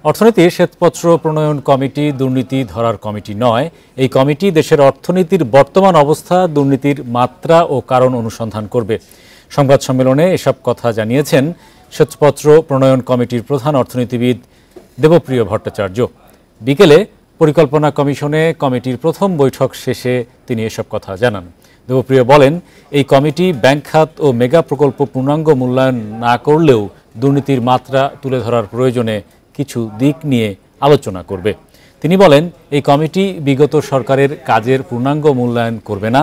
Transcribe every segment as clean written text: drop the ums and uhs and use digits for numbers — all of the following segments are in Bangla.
অর্থনীতির শ্বেতপত্র প্রণয়ন কমিটি দুর্নীতি ধরার কমিটি নয়। এই কমিটি দেশের অর্থনীতির বর্তমান অবস্থা, দুর্নীতির মাত্রা ও কারণ অনুসন্ধান করবে। সংবাদ সম্মেলনে এসব কথা জানিয়েছেন শ্বেতপত্র প্রণয়ন কমিটির প্রধান অর্থনীতিবিদ দেবপ্রিয় ভট্টাচার্য। বিকেলে পরিকল্পনা কমিশনে কমিটির প্রথম বৈঠক শেষে তিনি এসব কথা জানান। দেবপ্রিয় বলেন, এই কমিটি ব্যাংক খাত ও মেগা প্রকল্প পূর্ণাঙ্গ মূল্যায়ন না করলেও দুর্নীতির মাত্রা তুলে ধরার প্রয়োজনে কিছু দিক নিয়ে আলোচনা করবে। তিনি বলেন, এই কমিটি বিগত সরকারের কাজের পূর্ণাঙ্গ মূল্যায়ন করবে না,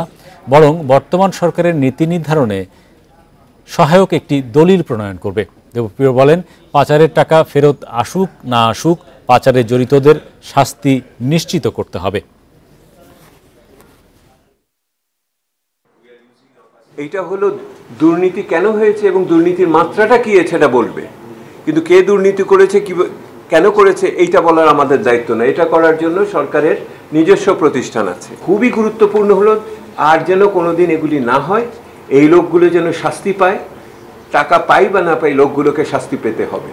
বরং বর্তমান সরকারের নীতি নির্ধারণে সহায়ক একটি দলিল প্রণয়ন করবে। দেবপ্রিয় বলেন, পাচারের টাকা ফেরত আসুক না আসুক, পাচারে জড়িতদের শাস্তি নিশ্চিত করতে হবে। এইটা হলো দুর্নীতি কেন হয়েছে এবং দুর্নীতির মাত্রাটা কি সেটা বলবে, কিন্তু কে দুর্নীতি করেছে, কি কেন করেছে এইটা বলার আমাদের দায়িত্ব না। এটা করার জন্য সরকারের নিজস্ব প্রতিষ্ঠান আছে। খুবই গুরুত্বপূর্ণ হলো আর যেন কোনোদিন এগুলি না হয়, এই লোকগুলো যেন শাস্তি পায়, টাকা পাই বা না পাই লোকগুলোকে শাস্তি পেতে হবে,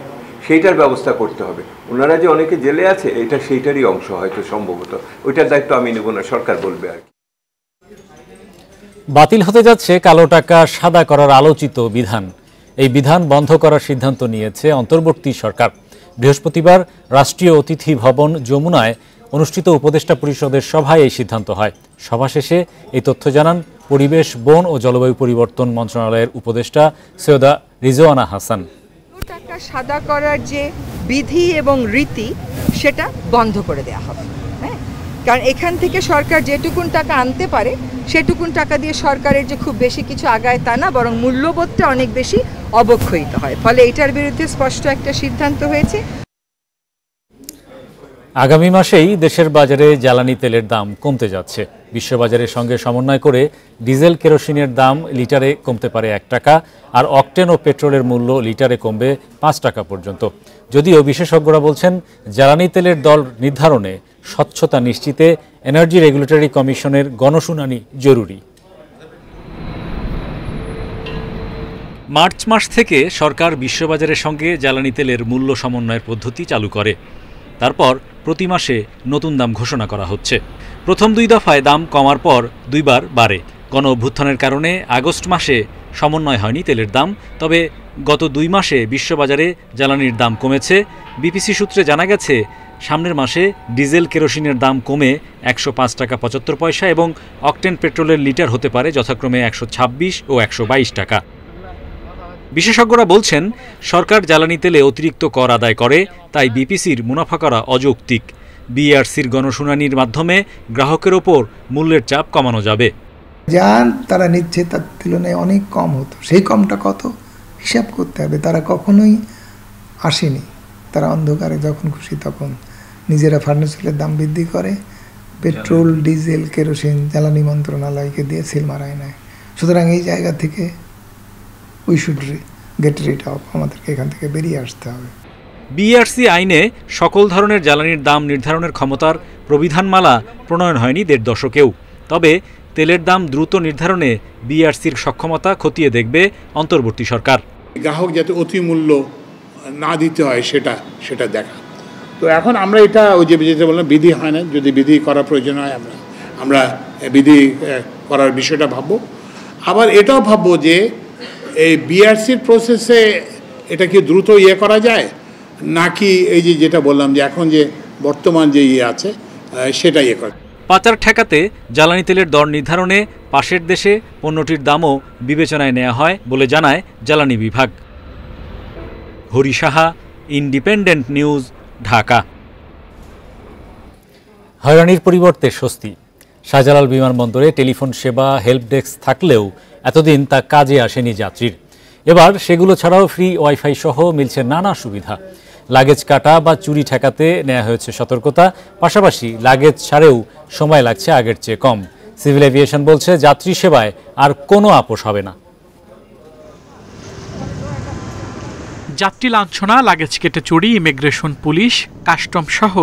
সেইটার ব্যবস্থা করতে হবে। ওনারা যে অনেকে জেলে আছে এটা সেইটারই অংশ, হয়তো সম্ভবত ওইটার দায়িত্ব আমি নেব না, সরকার বলবে আর কি। বাতিল হতে যাচ্ছে কালো টাকা সাদা করার আলোচিত বিধান। এই বিধান বন্ধ করার সিদ্ধান্ত নিয়েছে অন্তর্বর্তী সরকার। বৃহস্পতিবার রাষ্ট্রীয় অতিথি ভবন যমুনায় অনুষ্ঠিত উপদেষ্টা পরিষদের সভায় এই সিদ্ধান্ত হয়। সভা শেষে এই তথ্য জানান পরিবেশ, বন ও জলবায়ু পরিবর্তন মন্ত্রণালয়ের উপদেষ্টা সৈয়দা রিজওয়ানা হাসান। টাকা সাদা করার যে বিধি এবং রীতি সেটা বন্ধ করে দেওয়া হবে। হ্যাঁ, কারণ এখান থেকে সরকার যেটুকুন টাকা আনতে পারে সেটুকুন টাকা দিয়ে সরকারের যে খুব বেশি কিছু আগায় তা না, বরং মূল্যবোধটা অনেক বেশি অবক্ষয়িত হয়। ফলে এটার বিরুদ্ধে স্পষ্ট একটা সিদ্ধান্ত হয়েছে। আগামী মাসেই দেশের বাজারে জ্বালানি তেলের দাম কমতে যাচ্ছে। বিশ্ববাজারের সঙ্গে সমন্বয় করে ডিজেল কেরোসিনের দাম লিটারে কমতে পারে 1 টাকা, আর অকটেন ও পেট্রোলের মূল্য লিটারে কমবে 5 টাকা পর্যন্ত। যদিও বিশেষজ্ঞরা বলছেন, জ্বালানি তেলের দর নির্ধারণে স্বচ্ছতা নিশ্চিতে এনার্জি রেগুলেটরি কমিশনের গণশুনানি জরুরি। মার্চ মাস থেকে সরকার বিশ্ববাজারের সঙ্গে জ্বালানি তেলের মূল্য সমন্বয়ের পদ্ধতি চালু করে। তারপর প্রতি মাসে নতুন দাম ঘোষণা করা হচ্ছে। প্রথম 2 দফায় দাম কমার পর 2 বার বাড়ে। গণ অভ্যুত্থানের কারণে আগস্ট মাসে সমন্বয় হয়নি তেলের দাম, তবে গত 2 মাসে বিশ্ববাজারে জ্বালানির দাম কমেছে। বিপিসি সূত্রে জানা গেছে, সামনের মাসে ডিজেল কেরোসিনের দাম কমে 105 টাকা 75 পয়সা এবং অকটেন পেট্রোলের লিটার হতে পারে যথাক্রমে 126 ও 122 টাকা। বিশেষজ্ঞরা বলছেন, সরকার জ্বালানি তেলে অতিরিক্ত কর আদায় করে, তাই বিপিসির মুনাফা করা অযৌক্তিক। বিআরসির গণশুনানির মাধ্যমে গ্রাহকের ওপর মূল্যের চাপ কমানো যাবে। যা তারা নিচ্ছে তার তুলনায় অনেক কম হতো, সেই কমটা কত হিসাব করতে হবে। তারা কখনোই আসেনি, তারা অন্ধকারে যখন খুশি তখন নিজেরা ফার্নিচারের দাম বৃদ্ধি করে, পেট্রোল, ডিজেল, কেরোসিন জ্বালানি মন্ত্রণালয়কে দিয়ে সিল মারায় নেয়। সুতরাং এই জায়গা থেকে we should get rid of, আমাদেরকে এখান থেকে বেরিয়ে আসতে হবে। বিআরসি আইনে সকল ধরনের জ্বালানির দাম নির্ধারণের ক্ষমতার প্রবিধানমালা প্রণয়ন হয়নি 1.5 দশকেও। তবে তেলের দাম দ্রুত নির্ধারণে বিআরসির সক্ষমতা খতিয়ে দেখবে অন্তর্বর্তী সরকার। গ্রাহক যাতে অতি মূল্য না দিতে হয় সেটা দেখা। তো এখন আমরা এটা ওই যে যেটা বললাম, বিধি হয় না, যদি বিধি করার প্রয়োজন হয় আমরা বিধি করার বিষয়টা ভাববো। আবার এটাও ভাববো যে এই বিআরসির প্রসেসে এটা কি দ্রুত করা যায়, নাকি এই যেটা বললাম যে এখন যে বর্তমান যে আছে সেটা করে। পাচার ঠেকাতে জ্বালানি তেলের দর নির্ধারণে পাশের দেশে পণ্যটির দামও বিবেচনায় নেওয়া হয় বলে জানায় জ্বালানি বিভাগ। Hari Saha, independent news, Dhaka. হয়রানির পরিবর্তে স্বস্তি। শাহজালাল বিমানবন্দরে টেলিফোন সেবা, হেল্প ডেস্ক থাকলেও এতদিন তা কাজে আসেনি যাত্রীর। এবার সেগুলো ছাড়াও ফ্রি ওয়াইফাই সহ মিলছে নানা সুবিধা। লাগেজ কাটা বা চুরি ঠেকাতে নেওয়া হয়েছে সতর্কতা, পাশাপাশি লাগেজ ছাড়েও সময় লাগছে আগের চেয়ে কম। সিভিল এভিয়েশন বলছে, যাত্রী সেবায় আর কোনো আপোষ হবে না। যাত্রী লাঞ্ছনা, লাগেজ কেটে চুরি, ইমিগ্রেশন, পুলিশ, কাস্টম সহ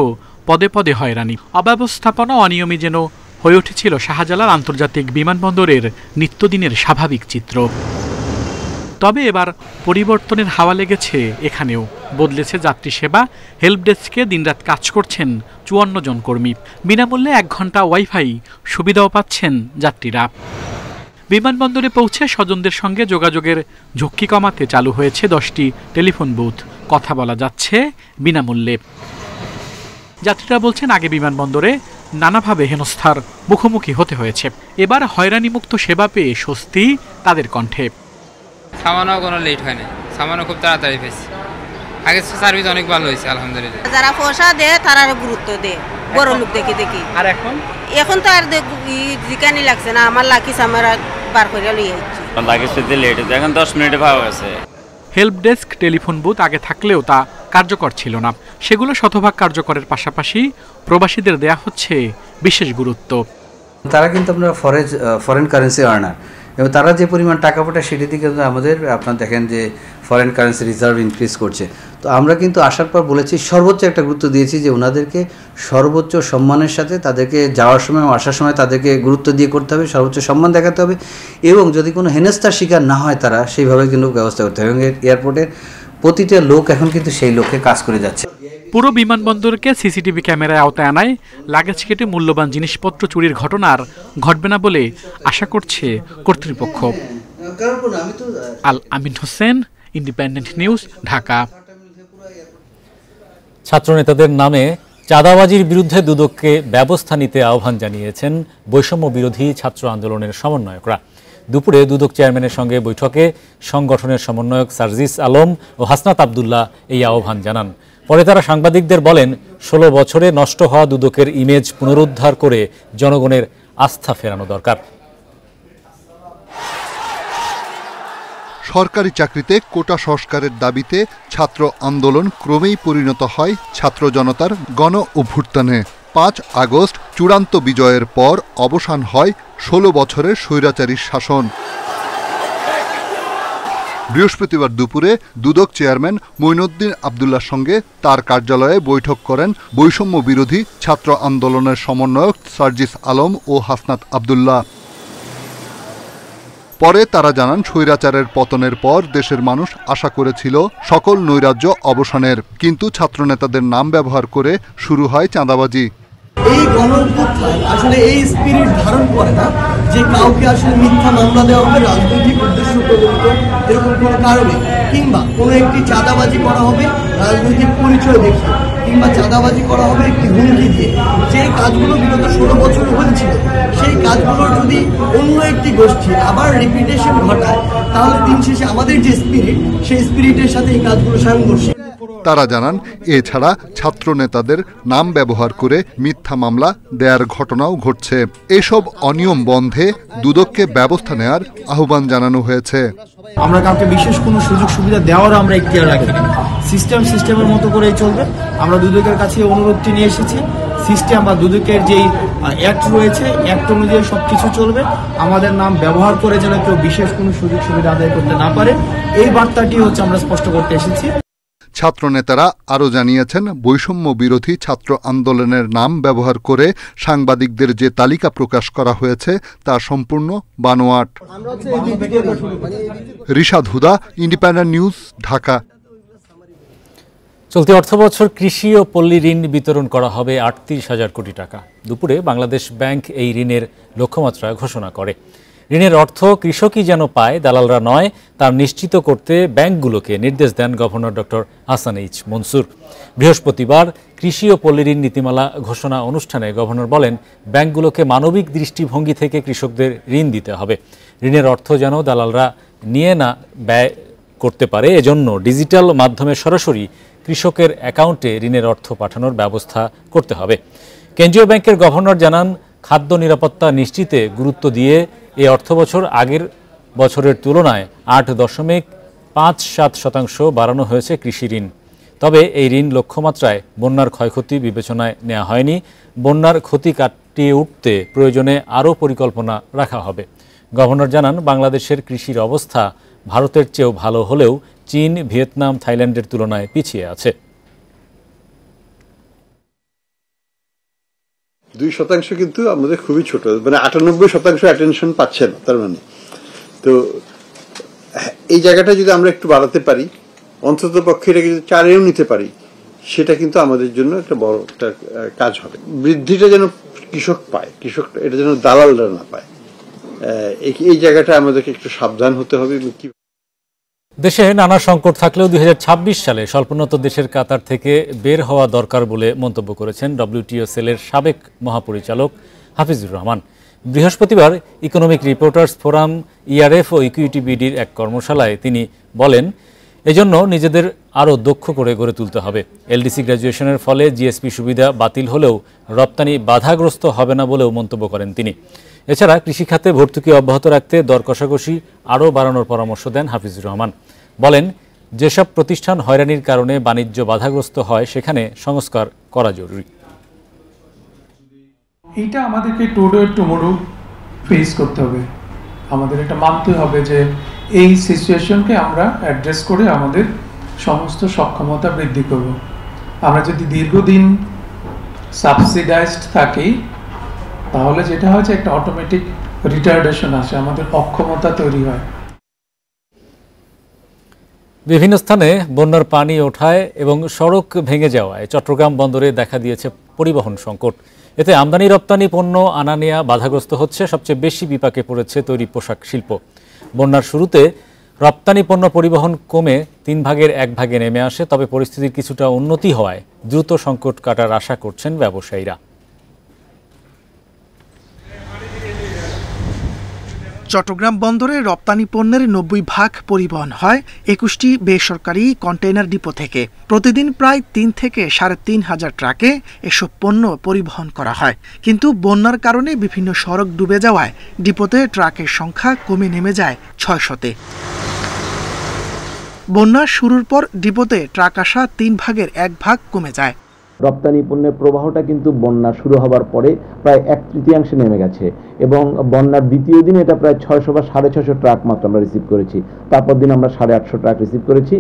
পদে পদে হয়রানি, অব্যবস্থাপনা, অনিয়মই যেন হয়ে উঠেছিল শাহজালাল আন্তর্জাতিক বিমানবন্দরের নিত্যদিনের স্বাভাবিক চিত্র। তবে এবার পরিবর্তনের হাওয়া লেগেছে এখানেও। বদলেছে যাত্রী সেবা। হেল্প ডেস্কে দিনরাত কাজ করছেন ৫৪ জন কর্মী। বিনামূল্যে ১ ঘন্টা ওয়াইফাই সুবিধাও পাচ্ছেন যাত্রীরা। বিমানবন্দরে পৌঁছে স্বজনদের সঙ্গে যোগাযোগের ঝুঁকি কমাতে চালু হয়েছে 10টি টেলিফোন বুথ। কথা বলা যাচ্ছে বিনামূল্যে। যাত্রীরা বলছেন আগে বিমানবন্দরে নানাভাবে হেনস্থার মুখোমুখি হতে হয়েছে। এবার হয়রানিমুক্ত সেবা পেয়ে স্বস্তি তাদের কণ্ঠে। সামানও কোনো লেট হয় না, সামানও খুব তাড়াতাড়ি পেয়েছি। আগে সার্ভিস অনেক ভালো হয়েছে আলহামদুলিল্লাহ। যারা পয়সা দেয় তারা গুরুত্ব দেয়, বড় লোক দেখি দেখি। আর এখন তো আর জিকানি লাগছে না, আমার লাকিস আমার বার করে লইয়া যাচ্ছি। লাগেজ দিতে লেট হচ্ছে, এখন 10 মিনিটে পাওয়া গেছে। হেল্প ডেস্ক টেলিফোন বুথ আগে থাকলেও তা কার্যকর ছিল না। সেগুলো শতভাগ কার্যকরের পাশাপাশি প্রবাসীদের দেয়া হচ্ছে বিশেষ গুরুত্ব। তারা কিন্তু আপনার ফরেন কারেন্সি আর্নার, এবং তারা যে পরিমাণ টাকা পাঠায় সেটি থেকে আমাদের আপনার দেখেন যে ফরেন কারেন্সি রিজার্ভ ইনক্রিজ করছে। তো আমরা কিন্তু আসার পর বলেছি, সর্বোচ্চ একটা গুরুত্ব দিয়েছি যে ওনাদেরকে সর্বোচ্চ সম্মানের সাথে তাদেরকে যাওয়ার সময় আসার সময় তাদেরকে গুরুত্ব দিয়ে করতে হবে, সর্বোচ্চ সম্মান দেখাতে হবে, এবং যদি কোনো হেনস্থার শিকার না হয় তারা সেইভাবে কিন্তু ব্যবস্থা করতে হবে। এবং এয়ারপোর্টের প্রতিটা লোক এখন কিন্তু সেই লক্ষ্যে কাজ করে যাচ্ছে। পুরো বিমানবন্দরকে সিসিটিভি ক্যামেরায় আওতায় আনায় লাগেজ কেটে মূল্যবান জিনিসপত্র চুরির ঘটনার ঘটবে না বলে আশা করছে কর্তৃপক্ষ। আল আমিন হোসেন, ইন্ডিপেন্ডেন্ট নিউজ, ঢাকা। ছাত্রনেতাদের নামে চাঁদাবাজির বিরুদ্ধে দুদককে ব্যবস্থা নিতে আহ্বান জানিয়েছেন বৈষম্য বিরোধী ছাত্র আন্দোলনের সমন্বয়করা। দুপুরে দুদক চেয়ারম্যানের সঙ্গে বৈঠকে সংগঠনের সমন্বয়ক সার্জিস আলম ও হাসনাত আবদুল্লাহ এই আহ্বান জানান। পরে তারা সাংবাদিকদের বলেন, 16 বছরে নষ্ট হওয়া দুদকের ইমেজ পুনরুদ্ধার করে জনগণের আস্থা ফেরানো দরকার। সরকারি চাকরিতে কোটা সংস্কারের দাবিতে ছাত্র আন্দোলন ক্রমেই পরিণত হয় ছাত্র জনতার গণ অভ্যুত্থানে। 5 আগস্ট চূড়ান্ত বিজয়ের পর অবসান হয় 16 বছরের স্বৈরাচারী শাসন। বৃহস্পতিবার দুপুরে দুদক চেয়ারম্যান মঈনুদ্দিন আবদুল্লাহর সঙ্গে তার কার্যালয়ে বৈঠক করেন বৈষম্য বিরোধী ছাত্র আন্দোলনের সমন্বয়ক সার্জিস আলম ও হাসনাত আবদুল্লাহ। পরে তারা জানান, স্বৈরাচারের পতনের পর দেশের মানুষ আশা করেছিল সকল নৈরাজ্য অবসানের, কিন্তু ছাত্রনেতাদের নাম ব্যবহার করে শুরু হয় চাঁদাবাজি। এই গণঅভ্যুত্থান আসলে এই স্পিরিট ধারণ করে না যে কাউকে আসলে মিথ্যা মামলা দেওয়া হবে রাজনৈতিক উদ্দেশ্য প্রবলিত এরকম কোনো কারণে, কিংবা কোনো একটি চাঁদাবাজি করা হবে রাজনৈতিক পরিচয় দেখিয়ে, কিংবা চাঁদাবাজি করা হবে একটি হুমকি দিয়ে। যে কাজগুলো বিগত 16 বছর হয়েছিল সেই কাজগুলোর যদি অন্য একটি গোষ্ঠী আবার রিপিটেশন ঘটায়, তাহলে দিন শেষে আমাদের যে স্পিরিট সেই স্পিরিটের সাথে এই কাজগুলো সাংঘর্ষিক। তারা জানান, এছাড়া ছাত্র নেতাদের নাম ব্যবহার করে মিথ্যা মামলা দেয়ার ঘটনাও ঘটছে। এসব অনিয়ম বন্ধে দুদককে ব্যবস্থা নেয়ার আহ্বান জানানো হয়েছে। আমরা কাউকে বিশেষ কোনো সুযোগ সুবিধা দেওয়ার আমরা এখতিয়ার রাখি না। সিস্টেমের মতো করেই চলবে। আমরা দুদকের কাছে অনুরোধটি নিয়ে এসেছি। সিস্টেম বা দুদকের যেই অ্যাক্ট রয়েছে, অ্যাক্ট অনুযায়ী সবকিছু চলবে। আমাদের নাম ব্যবহার করে যেন কেউ বিশেষ কোনো সুযোগ সুবিধা আদায় করতে না পারে, এই বার্তাটি হচ্ছে আমরা স্পষ্ট করতে এসেছি। ছাত্রনেতারা আরও জানিয়েছেন, বৈষম্য বিরোধী ছাত্র আন্দোলনের নাম ব্যবহার করে সাংবাদিকদের যে তালিকা প্রকাশ করা হয়েছে তা সম্পূর্ণ বানোয়াট। রিশাদ হুদা, ইন্ডিপেন্ডেন্ট নিউজ, ঢাকা। চলতি অর্থবছর কৃষি ও পল্লী ঋণ বিতরণ করা হবে ৩৮,০০০ কোটি টাকা। দুপুরে বাংলাদেশ ব্যাংক এই ঋণের লক্ষ্যমাত্রা ঘোষণা করে। ঋণের অর্থ কৃষকই যেন পায়, দালালরা নয়, তা নিশ্চিত করতে ব্যাংকগুলোকে নির্দেশ দেন governor doctor Hasan H Mansur. বৃহস্পতিবার কৃষি ও পল্লী ঋণ নীতিমালা ঘোষণা অনুষ্ঠানে গভর্নর বলেন, ব্যাংকগুলোকে মানবিক দৃষ্টিভঙ্গি থেকে কৃষকদের ঋণ দিতে হবে। ঋণের অর্থ যেন দালালরা নিয়ে না ব্যয় করতে পারে, এজন্য ডিজিটাল মাধ্যমে সরাসরি কৃষকের অ্যাকাউন্টে ঋণের অর্থ পাঠানোর ব্যবস্থা করতে হবে। কেন্দ্রীয় ব্যাংকের গভর্নর জানান, খাদ্য নিরাপত্তা নিশ্চিতে গুরুত্ব দিয়ে এই অর্থবছর আগের বছরের তুলনায় 8.57% বাড়ানো হয়েছে কৃষি ঋণ। তবে এই ঋণ লক্ষ্যমাত্রায় বন্যার ক্ষয়ক্ষতি বিবেচনায় নেওয়া হয়নি। বন্যার ক্ষতি কাটিয়ে উঠতে প্রয়োজনে আরও পরিকল্পনা রাখা হবে। গভর্নর জানান, বাংলাদেশের কৃষির অবস্থা ভারতের চেয়েও ভালো হলেও চীন, ভিয়েতনাম, থাইল্যান্ডের তুলনায় পিছিয়ে আছে। 2% কিন্তু আমাদের খুবই ছোট, মানে 98% অ্যাটেনশন পাচ্ছে না। তার মানে তো এই জায়গাটা যদি আমরা একটু বাড়াতে পারি, অন্তত পক্ষে এটাকে যদি 4-এও নিতে পারি, সেটা কিন্তু আমাদের জন্য একটা বড় একটা কাজ হবে। বৃদ্ধিটা যেন কৃষক পায়, কৃষক এটা যেন দালালরা না পায়, এই জায়গাটা আমাদেরকে একটু সাবধান হতে হবে। দেশে নানা সংকট থাকলেও 2026 সালে স্বল্পোন্নত দেশের কাতার থেকে বের হওয়া দরকার বলে মন্তব্য করেছেন WTO সেলের সাবেক মহাপরিচালক হাফিজুর রহমান। বৃহস্পতিবার ইকোনমিক রিপোর্টার্স ফোরাম, ERF ও ইকুইটি বিডির এক কর্মশালায় তিনি বলেন, এজন্য নিজেদের আরও দক্ষ করে গড়ে তুলতে হবে। LDC গ্র্যাজুয়েশনের ফলে GSP সুবিধা বাতিল হলেও রপ্তানি বাধাগ্রস্ত হবে না বলেও মন্তব্য করেন তিনি। এছাড়া কৃষিখাতে ভর্তুকি অব্যাহত রাখতে দর কষাকষি আরও বাড়ানোর পরামর্শ দেন হাফিজুর রহমান। বলেন, যেসব প্রতিষ্ঠান হয়রানির কারণে বাণিজ্য বাধাগ্রস্ত হয় সেখানে সংস্কার করা জরুরি। এইটা আমাদেরকে টুমোরো ফেস করতে হবে, আমাদের এটা মানতে হবে যে এই সিচুয়েশনকে আমরা অ্যাড্রেস করে আমাদের সমস্ত সক্ষমতা বৃদ্ধি করব। আমরা যদি দীর্ঘদিন সাবসিডাইজড থাকি তাহলে যেটা হয় যে একটা অটোমেটিক রিটার্ডেশন আসে, আমাদের অক্ষমতা তৈরি হয়। বিভিন্ন স্থানে বন্যার পানি ওঠায় এবং সড়ক ভেঙে যাওয়ায় চট্টগ্রাম বন্দরে দেখা দিয়েছে পরিবহন সংকট। এতে আমদানি রপ্তানি পণ্য আনা নেওয়া বাধাগ্রস্ত হচ্ছে। সবচেয়ে বেশি বিপাকে পড়েছে তৈরি পোশাক শিল্প। বন্যার শুরুতে রপ্তানি পণ্য পরিবহন কমে 3 ভাগের 1 ভাগে নেমে আসে, তবে পরিস্থিতির কিছুটা উন্নতি হওয়ায় দ্রুত সংকট কাটার আশা করছেন ব্যবসায়ীরা। চট্টগ্রাম বন্দরে রপ্তানি পণ্যের 90 ভাগ পরিবহন হয় 21টি বেসরকারি কন্টেইনার ডিপো থেকে। প্রতিদিন প্রায় 3 থেকে 3,500 ট্রাকে এসব পণ্য পরিবহন করা হয়। কিন্তু বন্যার কারণে বিভিন্ন সড়ক ডুবে যাওয়ায় ডিপোতে ট্রাকের সংখ্যা কমে নেমে যায় 600-তে। বন্যা শুরুর পর ডিপোতে ট্রাক আসা 3 ভাগের 1 ভাগ কমে যায়। রপ্তানি পণ্যের প্রবাহটা কিন্তু বন্যা শুরু হবার পরে প্রায় 1/3 নেমে গেছে এবং বন্যার দ্বিতীয় দিন এটা প্রায় 600 বা 650 ট্রাক মাত্র আমরা রিসিভ করেছি। তারপর দিন আমরা 850 ট্রাক রিসিভ করেছি।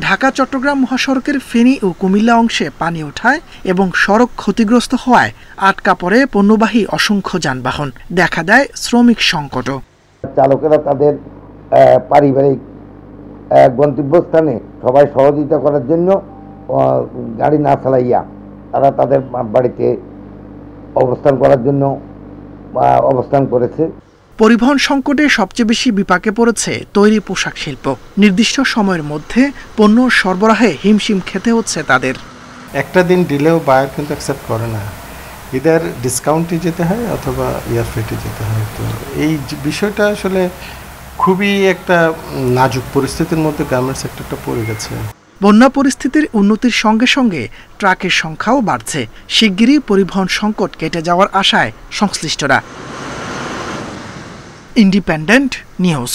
ঢাকা চট্টগ্রাম মহাসড়কের ফেনী ও কুমিল্লা অংশে পানি ওঠায় এবং সড়ক ক্ষতিগ্রস্ত হওয়ায় আটকা পড়ে পণ্যবাহী অসংখ্য যানবাহন। দেখা দেয় শ্রমিক সংকটও। চালকেরা তাদের পারিবারিক গন্তব্যস্থানে সবাই সহযোগিতা করার জন্য গাড়ি না চালাইয়া তারা তাদের বাড়িতে অবস্থান করার জন্য অবস্থান করেছে। পরিবহন সংকটে সবচেয়ে বেশি বিপাকে পড়েছে তৈরি পোশাক শিল্প। নির্দিষ্ট সময়ের মধ্যে পণ্য সরবরাহে হিমশিম খেতে হচ্ছে তাদের। একটা দিন দিলেও বায়ার কিন্তু অ্যাকসেপ্ট করে না, ইদার ডিসকাউন্টে যেতে হয় অথবা এয়ারফ্রেটে যেতে হয়। তো এই বিষয়টা আসলে খুবই একটা নাজুক পরিস্থিতির মধ্যে গার্মেন্টস সেক্টরটা পড়ে গেছে। বন্যা পরিস্থিতির উন্নতির সঙ্গে সঙ্গে ট্রাকের সংখ্যাও বাড়ছে। শিগগিরই পরিবহন সংকট কেটে যাওয়ার আশায় সংশ্লিষ্টরা। Independent news.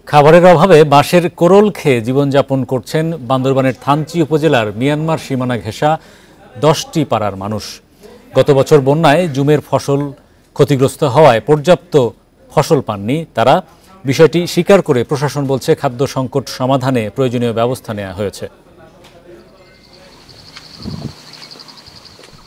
খাবারের অভাবে বাঁশের কোরল খেয়ে জীবনযাপন করছেন বান্দরবানের থানচি উপজেলার মিয়ানমার সীমানা ঘেঁষা 10টি পাড়ার মানুষ। গত বছর বন্যায় জুমের ফসল ক্ষতিগ্রস্ত হওয়ায় পর্যাপ্ত ফসল পাননি তারা। বিষয়টি স্বীকার করে প্রশাসন বলছে খাদ্য সংকট সমাধানে প্রয়োজনীয় ব্যবস্থা নেওয়া হয়েছে।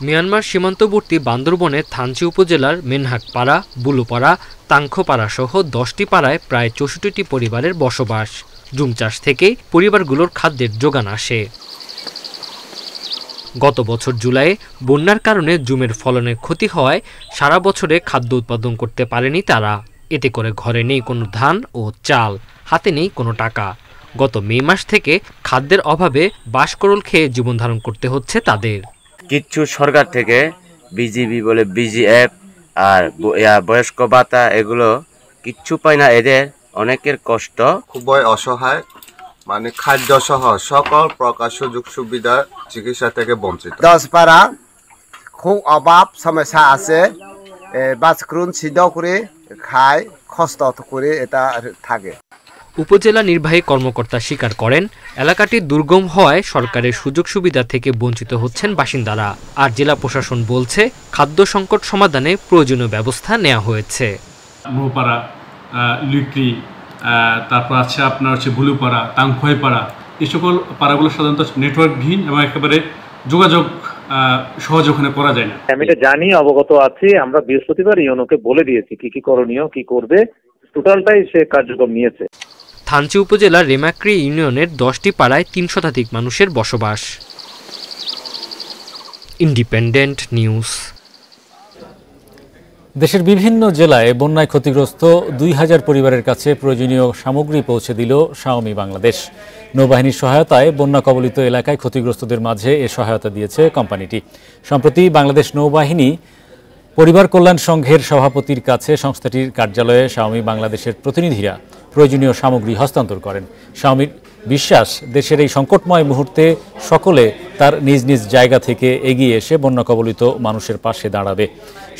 মিয়ানমার সীমান্তবর্তী বান্দরবনে থানচি উপজেলার মেনহাকপাড়া, বুলুপাড়া, তাংখোপাড়া সহ 10টি পাড়ায় প্রায় 64টি পরিবারের বসবাস। জুম চাষ থেকে পরিবারগুলোর খাদ্যের যোগান আসে। গত বছর জুলাইয়ে বন্যার কারণে জুমের ফলনের ক্ষতি হওয়ায় সারা বছরে খাদ্য উৎপাদন করতে পারেনি তারা। এতে করে ঘরে নেই কোনো ধান ও চাল, হাতে নেই কোনো টাকা। গত মে মাস থেকে খাদ্যের অভাবে বাঁশকরল খেয়ে জীবন ধারণ করতে হচ্ছে তাদের। কিচ্ছু সরকার থেকে বিজিবি বলে BGF আর বয়স্ক ভাতা এগুলো কিচ্ছু পায় না। এদের অনেকের কষ্ট, খুবই অসহায়, মানে খাদ্য সহ সকল প্রকার সুযোগ সুবিধা চিকিৎসা থেকে বঞ্চিত। 10 পাড়া খুব অভাব সমস্যা আছে। বাসক্রুন সিদ্ধ করে খায়, কষ্ট করে এটা থাকে। উপজেলা নির্বাহী কর্মকর্তা স্বীকার করেন, এলাকাটি দুর্গম হওয়ায় সরকারের সুযোগ সুবিধা থেকে বঞ্চিত হচ্ছেন বাসিন্দারা। আর জেলা প্রশাসন বলছে খাদ্য সংকট সমাধানে প্রয়োজনীয় ব্যবস্থা নেওয়া হয়েছে। মোপাড়া, লিট্রি, তারপর আছে আপনার হচ্ছে ভুলুপাড়া, তাংখোপাড়া, এই সকল পাড়াগুলো সাধারণত নেটওয়ার্কহীন এবং একেবারে যোগাযোগ সহজ ওখানে করা যায় না। আমি এটা জানি, অবগত আছি। আমরা বৃহস্পতিবার ইউনোকে বলে দিয়েছি কি কি করণীয়, কি করবে, টোটালটাই সে কার্যক্রম নিয়েছে। থানচি উপজেলার রেমাক্রি ইউনিয়নের 10টি পাড়ায় 3 শতাধিক মানুষের বসবাস। Independent news. দেশের বিভিন্ন জেলায় বন্যায় ক্ষতিগ্রস্ত 2000 পরিবারের কাছে প্রয়োজনীয় সামগ্রী পৌঁছে দিল শাওমি বাংলাদেশ। নৌবাহিনীর সহায়তায় বন্যা কবলিত এলাকায় ক্ষতিগ্রস্তদের মাঝে এ সহায়তা দিয়েছে কোম্পানিটি। সম্প্রতি বাংলাদেশ নৌবাহিনী পরিবার কল্যাণ সংঘের সভাপতির কাছে সংস্থাটির কার্যালয়ে শাওমি বাংলাদেশের প্রতিনিধিরা প্রয়োজনীয় সামগ্রী হস্তান্তর করেন। শাওমির বিশ্বাস, দেশের এই সংকটময় মুহূর্তে সকলে তার নিজ নিজ জায়গা থেকে এগিয়ে এসে বন্যা কবলিত মানুষের পাশে দাঁড়াবে।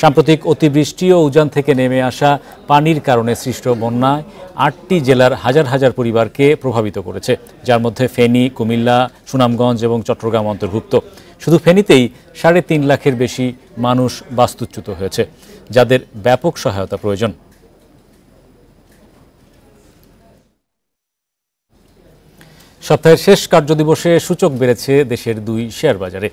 সাম্প্রতিক অতিবৃষ্টি ও উজান থেকে নেমে আসা পানির কারণে সৃষ্ট বন্যায় 8টি জেলার হাজার হাজার পরিবারকে প্রভাবিত করেছে, যার মধ্যে ফেনী, কুমিল্লা, সুনামগঞ্জ এবং চট্টগ্রাম অন্তর্ভুক্ত। শুধু ফেনীতেই 3.5 লাখের বেশি মানুষ বাস্তুচ্যুত হয়েছে, যাদের ব্যাপক সহায়তা প্রয়োজন। সপ্তাহের শেষ কার্যদিবসে সূচক বেড়েছে দেশের 2 শেয়ার বাজারে।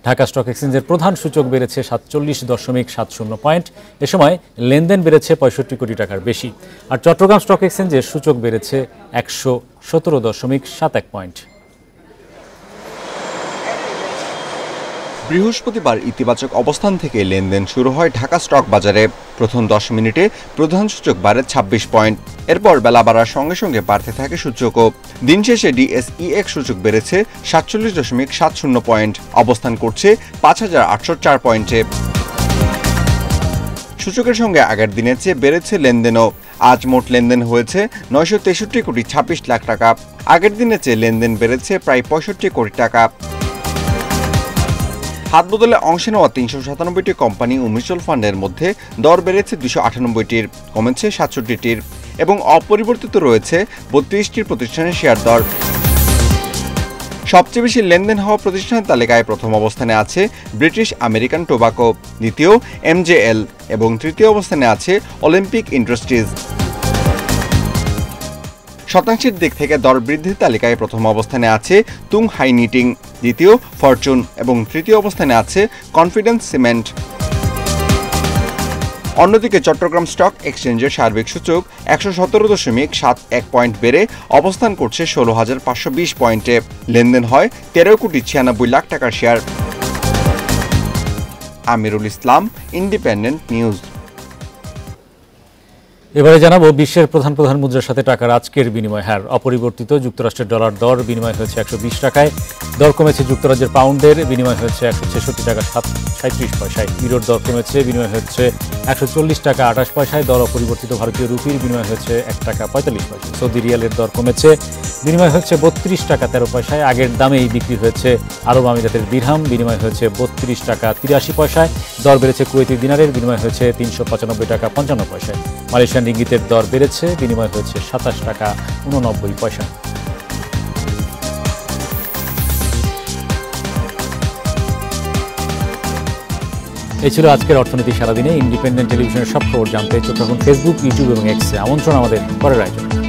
ঢাকা স্টক এক্সচেঞ্জের প্রধান সূচক বেড়েছে 47.70 পয়েন্ট। এ সময় লেনদেন বেড়েছে 65 কোটি টাকার বেশি। আর চট্টগ্রাম স্টক এক্সচেঞ্জের সূচক বেড়েছে 117.71 পয়েন্ট। বৃহস্পতিবার ইতিবাচক অবস্থান থেকে লেনদেন শুরু হয় ঢাকা স্টক বাজারে। প্রথম 10 মিনিটে প্রধান সূচক বাড়ে 26 পয়েন্ট। এরপর বেলা বাড়ার সঙ্গে সঙ্গে বাড়তে থাকে সূচকও। দিন শেষে DSEX সূচক বেড়েছে 47.70 পয়েন্ট, অবস্থান করছে 5804 পয়েন্টে। সূচকের সঙ্গে আগের দিনের চেয়ে বেড়েছে লেনদেনও। আজ মোট লেনদেন হয়েছে 963.26 লাখ টাকা। আগের দিনের চেয়ে লেনদেন বেড়েছে প্রায় 65 কোটি টাকা। হাত বদলে অংশে নেওয়া 397টি কোম্পানি ও মিউচুয়াল ফান্ডের মধ্যে দর বেড়েছে 298টির, কমেছে 67টির এবং অপরিবর্তিত রয়েছে 32টির প্রতিষ্ঠানের শেয়ার দর। সবচেয়ে বেশি লেনদেন হওয়া প্রতিষ্ঠানের তালিকায় প্রথম অবস্থানে আছে ব্রিটিশ আমেরিকান টোবাকো, দ্বিতীয় MJL এবং তৃতীয় অবস্থানে আছে অলিম্পিক ইন্ডাস্ট্রিজ। শতাংশের দিক থেকে দর বৃদ্ধির তালিকায় প্রথম অবস্থানে আছে তুং হাই নিটিং, দ্বিতীয় ফরচুন এবং তৃতীয় অবস্থানে আছে কনফিডেন্স সিমেন্ট। অন্যদিকে চট্টগ্রাম স্টক এক্সচেঞ্জের সার্বিক সূচক 117.71 পয়েন্ট বেড়ে অবস্থান করছে 16,520 পয়েন্টে। লেনদেন হয় 13.96 লাখ টাকার share. Amirul Islam, independent news. এবারে জানাবো বিশ্বের প্রধান প্রধান মুদ্রার সাথে টাকার আজকের বিনিময় হার। অপরিবর্তিত যুক্তরাষ্ট্রের ডলার দর বিনিময় হয়েছে 120 টাকায়। দর কমেছে যুক্তরাজ্যের পাউন্ডের, বিনিময় হয়েছে 166 টাকা 37 পয়সায়। ইউরোর দর কমেছে, বিনিময় হচ্ছে 140 টাকা 28 পয়সায়। দর অপরিবর্তিত ভারতীয় রুপির বিনিময় হচ্ছে 1 টাকা 45 পয়সা। সৌদি রিয়ালের দর কমেছে, বিনিময় হচ্ছে 32 টাকা 13 পয়সায়। আগের দামেই বিক্রি হয়েছে আরব আমিরাতের দিরহাম, বিনিময় হয়েছে 32 টাকা 83 পয়সায়। দর বেড়েছে কুয়েতি দিনারের, বিনিময় হয়েছে 395 টাকা 55 পয়সায়। মালয়েশিয়ান রিঙ্গিতের দর বেড়েছে, বিনিময় হয়েছে 27 টাকা 89 পয়সা। এই ছিল আজকের অর্থনীতি সারাদিনে। ইন্ডিপেন্ডেন্ট টেলিভিশনের সব খবর জানতে চোখ রাখুন ফেসবুক, ইউটিউব এবং এক্সে। আমন্ত্রণ আমাদের পরের আয়োজন।